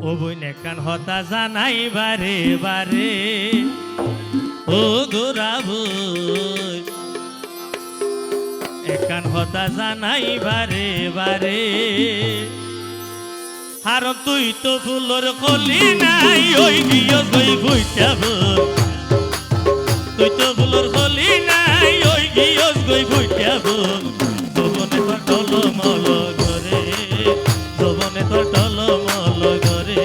ও বই নেকান হতা জানাই বারে বারে ও গোরাবু একান হতা জানাই বারে বারে আর তুই তো ফুলর কলি নাই ওই গিয়ে গই ভুইটাব তুই তো ফুলর কলি নাই ওই গিয়ে গই ভুইটাব জবনে তোর টলমল ঘরে জবনে তোর টলমল ঘরে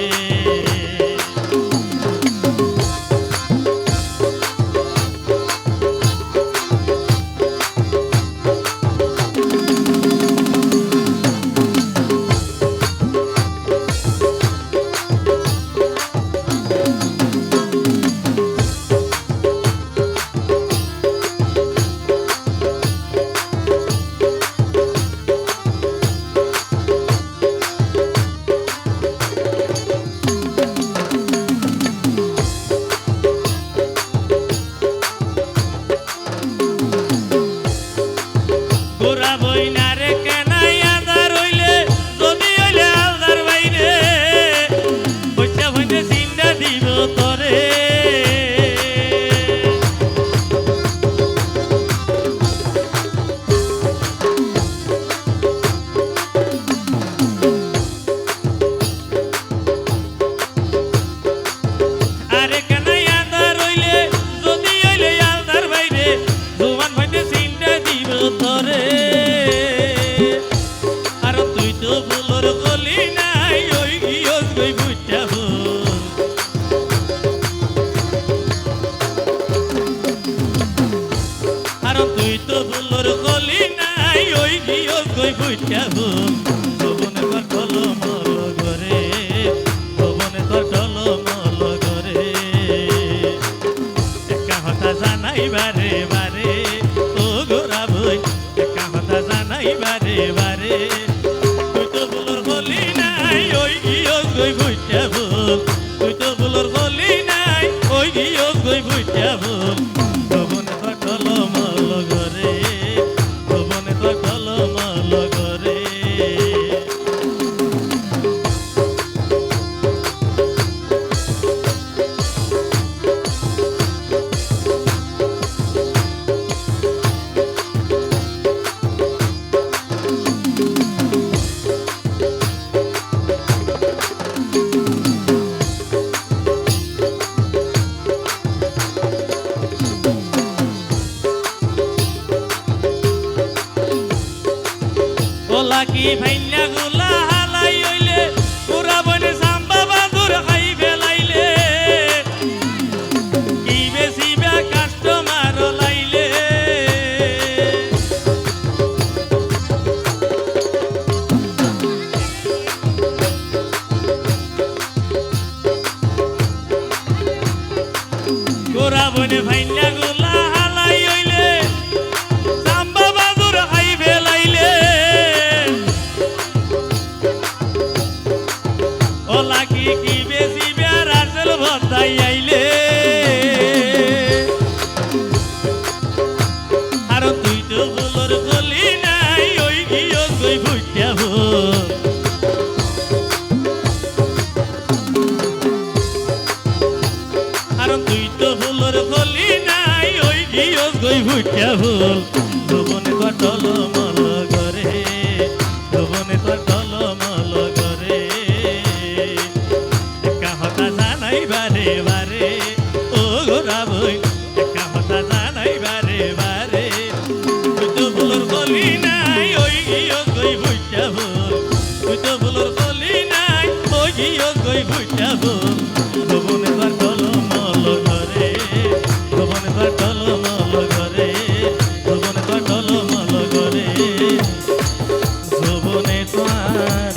জবনে তোর টলমল ঘরে জবনে তোর টলমল ঘরে একা হতা জানাই বারে বারে ও গোরা বই একা হতা জানাই বারে বারে তুই তো বলর বলি নাই ওই গিয়ে গই ভুইটা বল তুই তো বলর বলি নাই ওই গিয়ে গই ভুইটা বল জবনে তোর টলমল ঘরে জবনে তোর টলমল ঘরে কি ভাইনা গুলা হালাই হইলে পুরা বনে সাম্বা বাদুর খাই ফেলাইলে কি বেশি বে কাস্টমার লাইলে পুরা বনে ভাইনা গুলা হালাই হইলে সাম্বা বাদুর খাই ফেলাইলে লাগি কি বেশি বের আসল ভদ্দাই আইলে আর তুই তো বলর বলি নাই ওই গিয়ে গই ভুইটাব আর তুই তো বলর বলি নাই ওই গিয়ে গই ভুইটাব জবনে তোর টলমল ঘরে জবনে তোর টলমল ঘরে বারে বারে ও গোরা বই একা হতা জানাই বারে বারে তুই তো বলর বলি নাই ওই গিয়ে গই ভুইটা বল তুই তো বলর বলি নাই ওই গিয়ে গই ভুইটা বল জবনে তোর টলমল ঘরে জবনে তোর টলমল ঘরে জবনে তোর টলমল ঘরে জবনে তোর